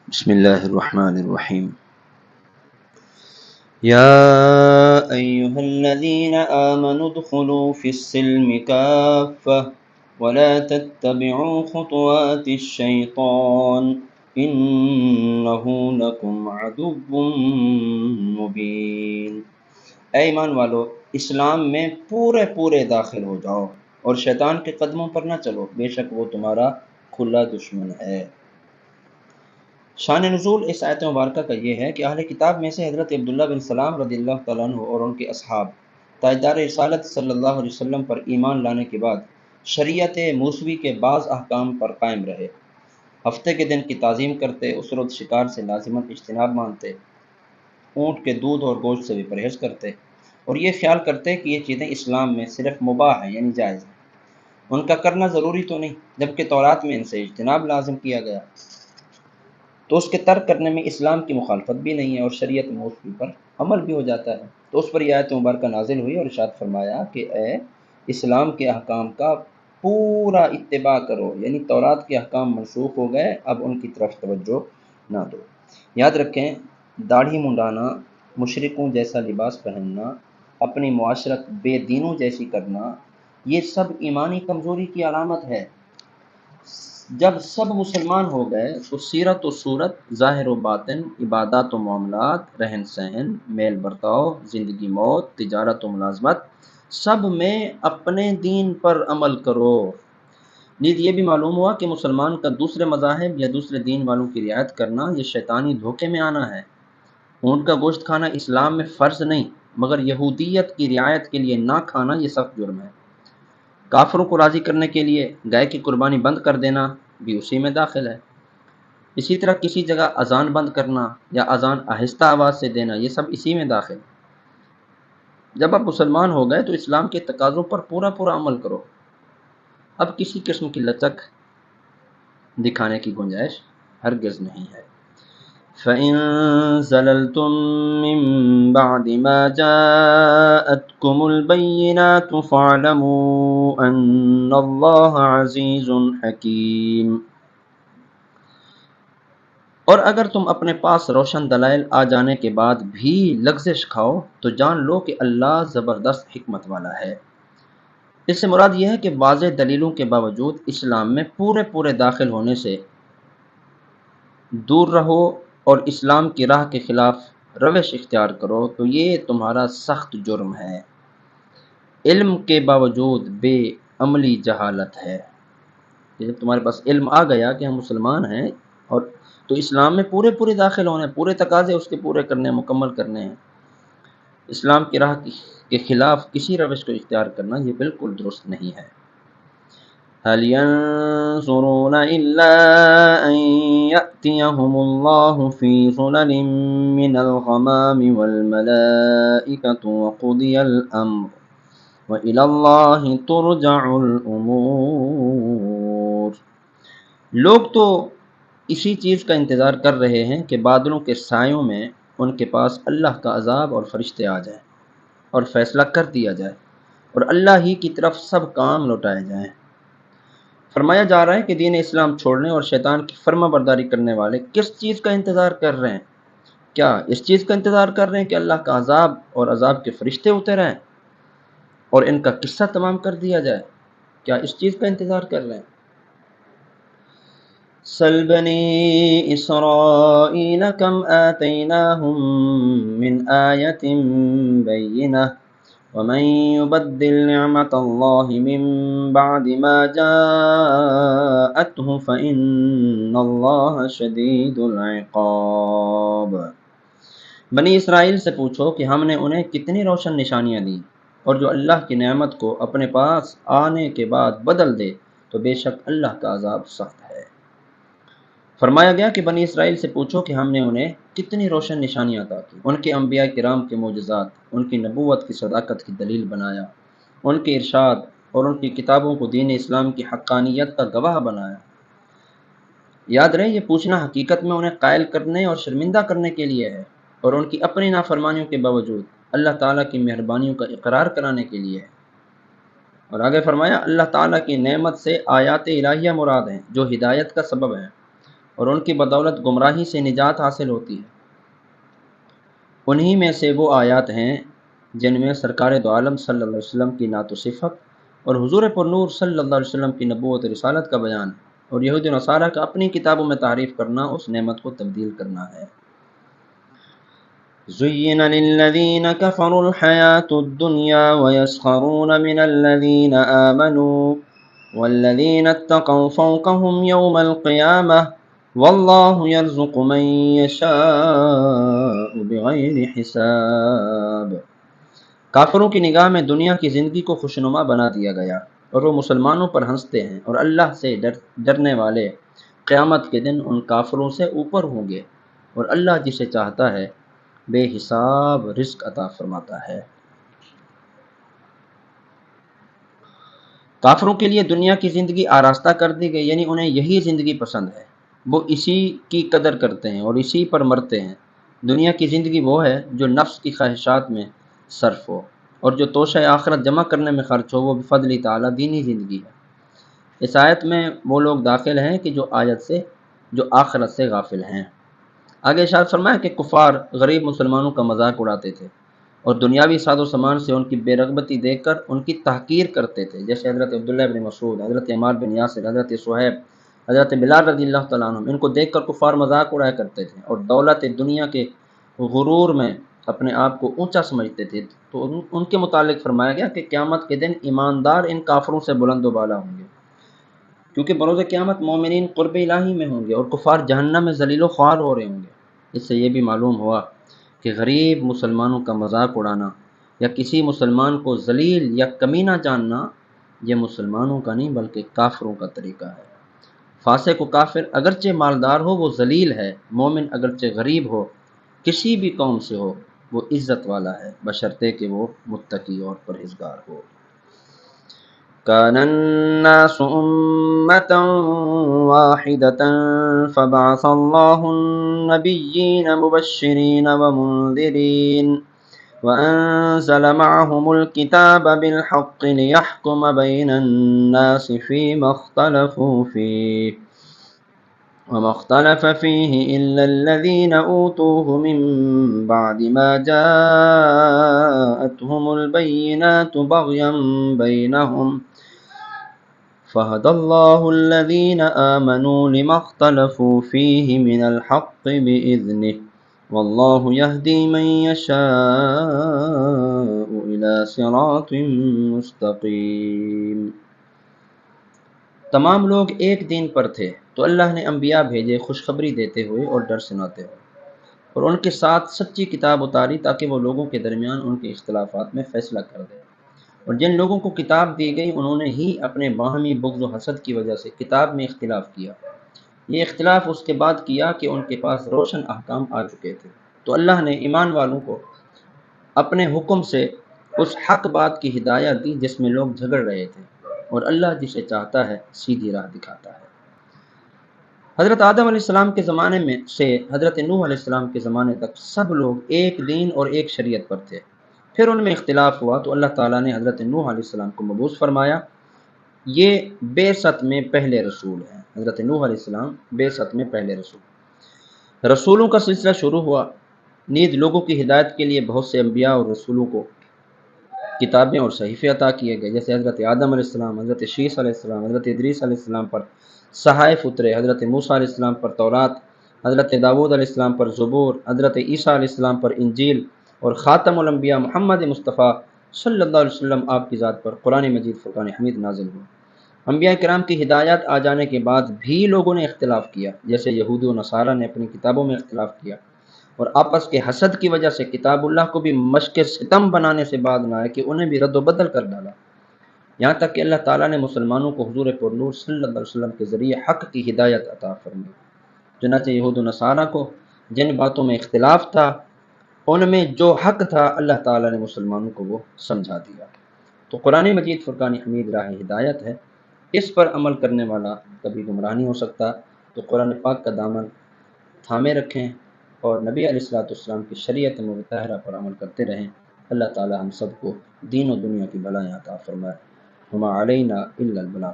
بسم اللہ الرحمن الرحیم یا ایہا الذین آمنوا ادخلوا فی السلم کافہ ولا تتبعوا خطوات الشیطان انہ لکم عدو مبین۔ اے ایمان والو، اسلام میں پورے داخل ہو جاؤ اور شیطان کے قدموں پر نہ چلو، بے شک وہ تمہارا کھلا دشمن ہے۔ شان نزول اس آیت مبارکہ کا یہ ہے کہ اہل کتاب میں سے حضرت عبداللہ بن سلام رضی اللہ تعالیٰ عنہ اور ان کے اصحاب تاجدار رسالت صلی اللہ علیہ وسلم پر ایمان لانے کے بعد شریعت موسوی کے بعض احکام پر قائم رہے۔ ہفتے کے دن کی تعظیم کرتے، اسرت شکار سے لازماً اجتناب مانتے، اونٹ کے دودھ اور گوشت سے بھی پرہیز کرتے، اور یہ خیال کرتے کہ یہ چیزیں اسلام میں صرف مباح ہیں، یعنی جائز ہیں، ان کا کرنا ضروری تو نہیں، جبکہ تورات میں ان سے اجتناب لازم کیا گیا، تو اس کے ترک کرنے میں اسلام کی مخالفت بھی نہیں ہے اور شریعت موسوی پر عمل بھی ہو جاتا ہے۔ تو اس پر یہ آیت مبارکہ نازل ہوئی اور ارشاد فرمایا کہ اے اسلام کے احکام کا پورا اتباع کرو، یعنی تورات کے احکام منسوخ ہو گئے، اب ان کی طرف توجہ نہ دو۔ یاد رکھیں، داڑھی منڈانا، مشرکوں جیسا لباس پہننا، اپنی معاشرت بے دینوں جیسی کرنا، یہ سب ایمانی کمزوری کی علامت ہے۔ جب سب مسلمان ہو گئے تو سیرت و صورت، ظاہر و باطن، عبادات و معاملات، رہن سہن، میل برتاؤ، زندگی موت، تجارت و ملازمت، سب میں اپنے دین پر عمل کرو۔ نیز یہ بھی معلوم ہوا کہ مسلمان کا دوسرے مذاہب یا دوسرے دین والوں کی رعایت کرنا یہ شیطانی دھوکے میں آنا ہے۔ اونٹ کا گوشت کھانا اسلام میں فرض نہیں، مگر یہودیت کی رعایت کے لیے نہ کھانا یہ سخت جرم ہے۔ کافروں کو راضی کرنے کے لیے گائے کی قربانی بند کر دینا بھی اسی میں داخل ہے۔ اسی طرح کسی جگہ اذان بند کرنا یا اذان آہستہ آواز سے دینا، یہ سب اسی میں داخل۔ جب آپ مسلمان ہو گئے تو اسلام کے تقاضوں پر پورا عمل کرو، اب کسی قسم کی لچک دکھانے کی گنجائش ہرگز نہیں ہے۔ فَإِن زَلَلْتُم مِّن بَعْدِ مَا جَاءَتْكُمُ الْبَيِّنَاتُ فَاعْلَمُوا أَنَّ اللَّهَ عَزِيزٌ حَكِيمٌ۔ اور اگر تم اپنے پاس روشن دلائل آ جانے کے بعد بھی لغزش کھاؤ تو جان لو کہ اللہ زبردست حکمت والا ہے۔ اس سے مراد یہ ہے کہ واضح دلیلوں کے باوجود اسلام میں پورے داخل ہونے سے دور رہو اور اسلام کی راہ کے خلاف روش اختیار کرو تو یہ تمہارا سخت جرم ہے۔ علم کے باوجود بے عملی جہالت ہے۔ جب تمہارے پاس علم آ گیا کہ ہم مسلمان ہیں اور تو اسلام میں پورے داخل ہونے، پورے تقاضے اس کے پورے کرنے، مکمل کرنے ہیں، اسلام کی راہ کے خلاف کسی روش کو اختیار کرنا یہ بالکل درست نہیں ہے۔ هل ينظرون إلا أن يأتيهم الله في ظلل من الغمام والملائكة وقضي الأمر وإلى الله ترجع الأمور۔ لوگ تو اسی چیز کا انتظار کر رہے ہیں کہ بادلوں کے سایوں میں ان کے پاس اللہ کا عذاب اور فرشتے آ جائیں اور فیصلہ کر دیا جائے اور اللہ ہی کی طرف سب کام لوٹائے جائیں۔ فرمایا جا رہا ہے کہ دین اسلام چھوڑنے اور شیطان کی فرما برداری کرنے والے کس چیز کا انتظار کر رہے ہیں؟ کیا اس چیز کا انتظار کر رہے ہیں کہ اللہ کا عذاب اور عذاب کے فرشتے اتر آئیں اور ان کا قصہ تمام کر دیا جائے؟ کیا اس چیز کا انتظار کر رہے ہیں؟ سل بنی اسرائیل کم آتیناہم من آیت بینہ ومن يبدل نعمت اللہ من بعد ما جاءته فإن اللہ شدید العقاب۔ بنی اسرائیل سے پوچھو کہ ہم نے انہیں کتنی روشن نشانیاں دیں، اور جو اللہ کی نعمت کو اپنے پاس آنے کے بعد بدل دے تو بے شک اللہ کا عذاب سخت ہے۔ فرمایا گیا کہ بنی اسرائیل سے پوچھو کہ ہم نے انہیں کتنی روشن نشانیاں عطا کی، ان کے انبیاء کرام کے معجزات، ان کی نبوت کی صداقت کی دلیل بنایا، ان کے ارشاد اور ان کی کتابوں کو دین اسلام کی حقانیت کا گواہ بنایا۔ یاد رہے یہ پوچھنا حقیقت میں انہیں قائل کرنے اور شرمندہ کرنے کے لیے ہے اور ان کی اپنی نافرمانیوں کے باوجود اللہ تعالیٰ کی مہربانیوں کا اقرار کرانے کے لیے ہے۔ اور آگے فرمایا اللہ تعالیٰ کی نعمت سے آیات الہیہ مراد ہیں جو ہدایت کا سبب ہیں، اور ان کی بدولت گمراہی سے نجات حاصل ہوتی ہے۔ انہی میں سے وہ آیات ہیں جن میں سرکار دو عالم صلی اللہ علیہ وسلم کی نعت و صفت اور حضور پر نور صلی اللہ علیہ وسلم کی نبوت و رسالت کا بیان ہے، اور یہود و نصارہ کا اپنی کتابوں میں تعریف کرنا اس نعمت کو تبدیل کرنا ہے۔ زُيِّنَ لِلَّذِينَ كَفَرُوا الْحَيَاةُ الدُّنْيَا وَيَسْخَرُونَ مِنَ الَّذِينَ آمَنُوا وَالَّذِينَ اتَّقَوْا فَوْقَهُمْ يَوْمَ الْقِيَامَةِ وَاللَّهُ يَرْزُقُ مَن يَشَاءُ بِغَيْرِ حِسَابٍ۔ کافروں کی نگاہ میں دنیا کی زندگی کو خوشنما بنا دیا گیا، اور وہ مسلمانوں پر ہنستے ہیں، اور اللہ سے ڈرنے والے قیامت کے دن ان کافروں سے اوپر ہوں گے، اور اللہ جسے چاہتا ہے بے حساب رزق عطا فرماتا ہے۔ کافروں کے لیے دنیا کی زندگی آراستہ کر دی گئی، یعنی انہیں یہی زندگی پسند ہے، وہ اسی کی قدر کرتے ہیں اور اسی پر مرتے ہیں۔ دنیا کی زندگی وہ ہے جو نفس کی خواہشات میں صرف ہو، اور جو توشہ آخرت جمع کرنے میں خرچ ہو وہ بفضل تعالیٰ دینی زندگی ہے۔ اس آیت میں وہ لوگ داخل ہیں کہ جو آخرت سے غافل ہیں۔ آگے ارشاد فرمایا کہ کفار غریب مسلمانوں کا مذاق اڑاتے تھے اور دنیاوی ساز و سامان سے ان کی بے رغبتی دیکھ کر ان کی تحقیر کرتے تھے، جیسے حضرت عبداللہ بن مسعود، حضرت عمار بن یاسر، حضرت صہیب، حضرت بلال رضی اللہ تعالیٰ عنہ، ان کو دیکھ کر کفار مذاق اڑایا کرتے تھے اور دولت دنیا کے غرور میں اپنے آپ کو اونچا سمجھتے تھے۔ تو ان کے متعلق فرمایا گیا کہ قیامت کے دن ایماندار ان کافروں سے بلند و بالا ہوں گے، کیونکہ بروز قیامت مومنین قرب الہی میں ہوں گے اور کفار جہنم میں ذلیل و خوار ہو رہے ہوں گے۔ اس سے یہ بھی معلوم ہوا کہ غریب مسلمانوں کا مذاق اڑانا یا کسی مسلمان کو ذلیل یا کمینہ جاننا یہ مسلمانوں کا نہیں بلکہ کافروں کا طریقہ ہے۔ فاسق و کافر اگرچہ مالدار ہو وہ ذلیل ہے، مومن اگرچہ غریب ہو، کسی بھی قوم سے ہو، وہ عزت والا ہے، بشرطے کہ وہ متقی اور پرہیزگار ہو۔ كان الناس أمة واحدة فبعث الله النبيين مبشرين ومنذرين وأنزل معهم الكتاب بالحق ليحكم بين الناس فيما اختلفوا فيه وما اختلف فيه إلا الذين أوتوه من بعد ما جاءتهم البينات بغيا بينهم فهدى الله الذين آمنوا لما اختلفوا فيه من الحق بإذنه والله يهدي من يشاء إلى صراط مستقيم۔ تمام لوگ ایک دین پر تھے تو اللہ نے انبیاء بھیجے خوشخبری دیتے ہوئے اور ڈر سناتے ہوئے، اور ان کے ساتھ سچی کتاب اتاری تاکہ وہ لوگوں کے درمیان ان کے اختلافات میں فیصلہ کر دے۔ اور جن لوگوں کو کتاب دی گئی انہوں نے ہی اپنے باہمی بغض و حسد کی وجہ سے کتاب میں اختلاف کیا۔ یہ اختلاف اس کے بعد کیا کہ ان کے پاس روشن احکام آ چکے تھے، تو اللہ نے ایمان والوں کو اپنے حکم سے اس حق بات کی ہدایت دی جس میں لوگ جھگڑ رہے تھے، اور اللہ جسے چاہتا ہے سیدھی راہ دکھاتا ہے۔ حضرت آدم علیہ السلام کے زمانے میں سے حضرت نوح علیہ السلام کے زمانے تک سب لوگ ایک دین اور ایک شریعت پر تھے۔ پھر ان میں اختلاف ہوا تو اللہ تعالیٰ نے حضرت نوح علیہ السلام کو مبعوث فرمایا۔ یہ بعثت میں پہلے رسول ہیں۔ حضرت نوح علیہ السلام بعثت میں پہلے رسولوں کا سلسلہ شروع ہوا۔ نیز لوگوں کی ہدایت کے لیے بہت سے انبیاء اور رسولوں کو کتابیں اور صحیفے عطا کیے گئے، جیسے حضرت آدم علیہ السلام، حضرت شیس علیہ السلام، حضرت ادریس علیہ السلام پر صحائف اترے، حضرت موسیٰ علیہ السلام پر تورات، حضرت داؤد علیہ السلام پر زبور، حضرت عیسیٰ علیہ السلام پر انجیل، اور خاتم الانبیاء محمد مصطفیٰ صلی اللہ علیہ وسلم آپ کی ذات پر قرآن مجید فرقان حمید نازل ہوا۔ انبیاء کرام کی ہدایات آ جانے کے بعد بھی لوگوں نے اختلاف کیا، جیسے یہود و نصارہ نے اپنی کتابوں میں اختلاف کیا، اور آپس کے حسد کی وجہ سے کتاب اللہ کو بھی مشق ستم بنانے سے بعد نہ آئے کہ انہیں بھی رد و بدل کر ڈالا، یہاں تک کہ اللہ تعالیٰ نے مسلمانوں کو حضور پر نور صلی اللہ علیہ وسلم کے ذریعے حق کی ہدایت عطا فرمائی۔ چنانچہ یہود و نصارہ کو جن باتوں میں اختلاف تھا ان میں جو حق تھا اللہ تعالیٰ نے مسلمانوں کو وہ سمجھا دیا۔ تو قرآن مجید فرقان حمید راہ ہدایت ہے، اس پر عمل کرنے والا کبھی گمراہ نہیں ہو سکتا۔ تو قرآن پاک کا دامن تھامے رکھیں اور نبی علیہ الصلوۃ والسلام کی شریعت مطہرہ پر عمل کرتے رہیں۔ اللہ تعالیٰ ہم سب کو دین و دنیا کی بلائیں عطا فرمائے۔ وما علینا الا البلاغ۔